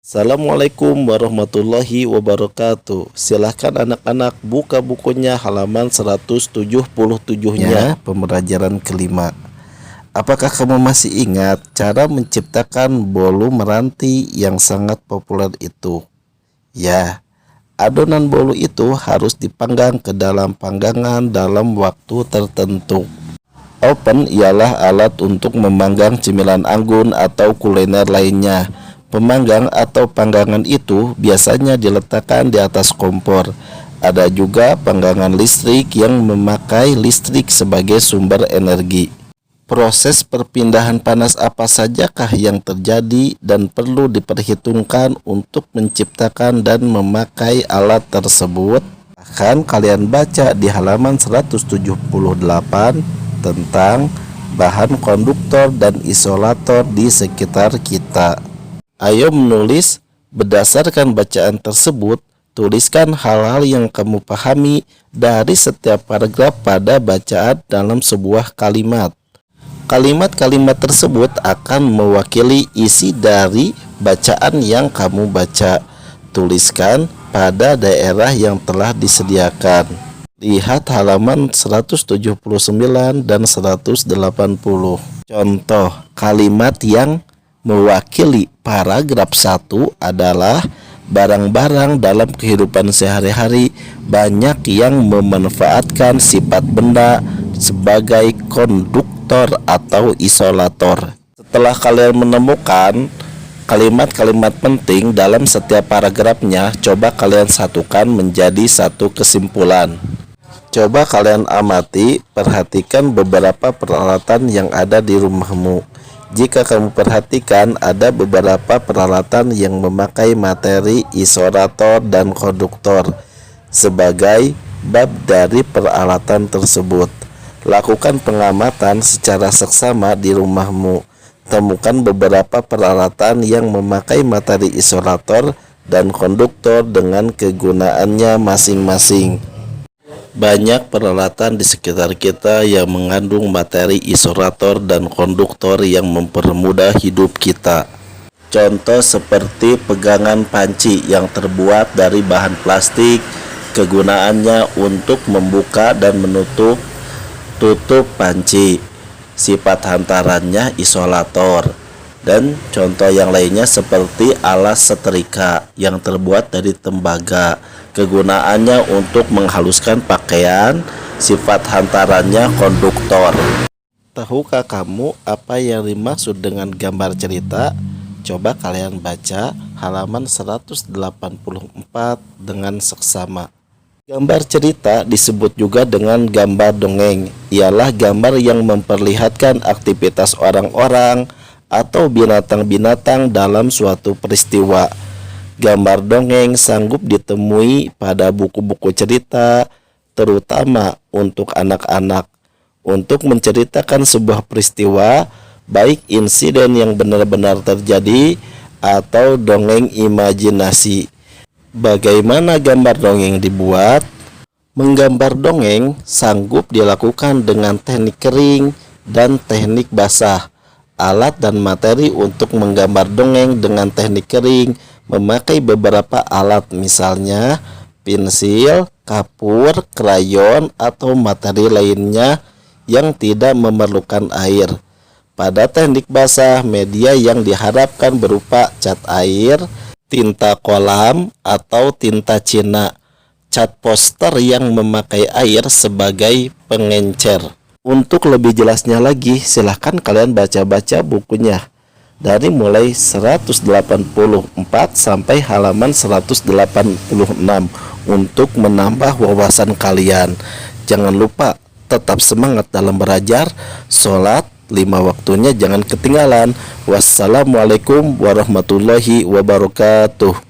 Assalamualaikum warahmatullahi wabarakatuh. Silahkan anak-anak buka bukunya halaman 177-nya pembelajaran kelima. Apakah kamu masih ingat cara menciptakan bolu meranti yang sangat populer itu? Ya, adonan bolu itu harus dipanggang ke dalam panggangan dalam waktu tertentu. Oven ialah alat untuk memanggang cemilan anggun atau kuliner lainnya. Pemanggang atau panggangan itu biasanya diletakkan di atas kompor. Ada juga panggangan listrik yang memakai listrik sebagai sumber energi. Proses perpindahan panas apa sajakah yang terjadi dan perlu diperhitungkan untuk menciptakan dan memakai alat tersebut? Akan kalian baca di halaman 178 tentang bahan konduktor dan isolator di sekitar kita. Ayo menulis. Berdasarkan bacaan tersebut, tuliskan hal-hal yang kamu pahami dari setiap paragraf pada bacaan dalam sebuah kalimat. Kalimat-kalimat tersebut akan mewakili isi dari bacaan yang kamu baca. Tuliskan pada daerah yang telah disediakan. Lihat halaman 179 dan 180. Contoh kalimat yang mewakili paragraf 1 adalah barang-barang dalam kehidupan sehari-hari banyak yang memanfaatkan sifat benda sebagai konduktor atau isolator. Setelah kalian menemukan kalimat-kalimat penting dalam setiap paragrafnya, coba kalian satukan menjadi satu kesimpulan. Coba kalian amati, perhatikan beberapa peralatan yang ada di rumahmu. Jika kamu perhatikan, ada beberapa peralatan yang memakai materi isolator dan konduktor sebagai bab dari peralatan tersebut. Lakukan pengamatan secara seksama di rumahmu. Temukan beberapa peralatan yang memakai materi isolator dan konduktor dengan kegunaannya masing-masing. Banyak peralatan di sekitar kita yang mengandung materi isolator dan konduktor yang mempermudah hidup kita. Contoh seperti pegangan panci yang terbuat dari bahan plastik, kegunaannya untuk membuka dan menutup tutup panci. Sifat hantarannya isolator. Dan contoh yang lainnya seperti alas setrika yang terbuat dari tembaga. Kegunaannya untuk menghaluskan pakaian, sifat hantarannya konduktor. Tahukah kamu apa yang dimaksud dengan gambar cerita? Coba kalian baca halaman 184 dengan seksama. Gambar cerita disebut juga dengan gambar dongeng. Ialah gambar yang memperlihatkan aktivitas orang-orang atau binatang-binatang dalam suatu peristiwa. Gambar dongeng sanggup ditemui pada buku-buku cerita, terutama untuk anak-anak, untuk menceritakan sebuah peristiwa, baik insiden yang benar-benar terjadi atau dongeng imajinasi. Bagaimana gambar dongeng dibuat? Menggambar dongeng sanggup dilakukan dengan teknik kering dan teknik basah. Alat dan materi untuk menggambar dongeng dengan teknik kering memakai beberapa alat, misalnya pensil, kapur, krayon, atau materi lainnya yang tidak memerlukan air. Pada teknik basah, media yang diharapkan berupa cat air, tinta kolam, atau tinta Cina, cat poster yang memakai air sebagai pengencer. Untuk lebih jelasnya lagi, silahkan kalian baca-baca bukunya dari mulai 184 sampai halaman 186 untuk menambah wawasan kalian. Jangan lupa tetap semangat dalam belajar. Sholat 5 waktunya jangan ketinggalan. Wassalamualaikum warahmatullahi wabarakatuh.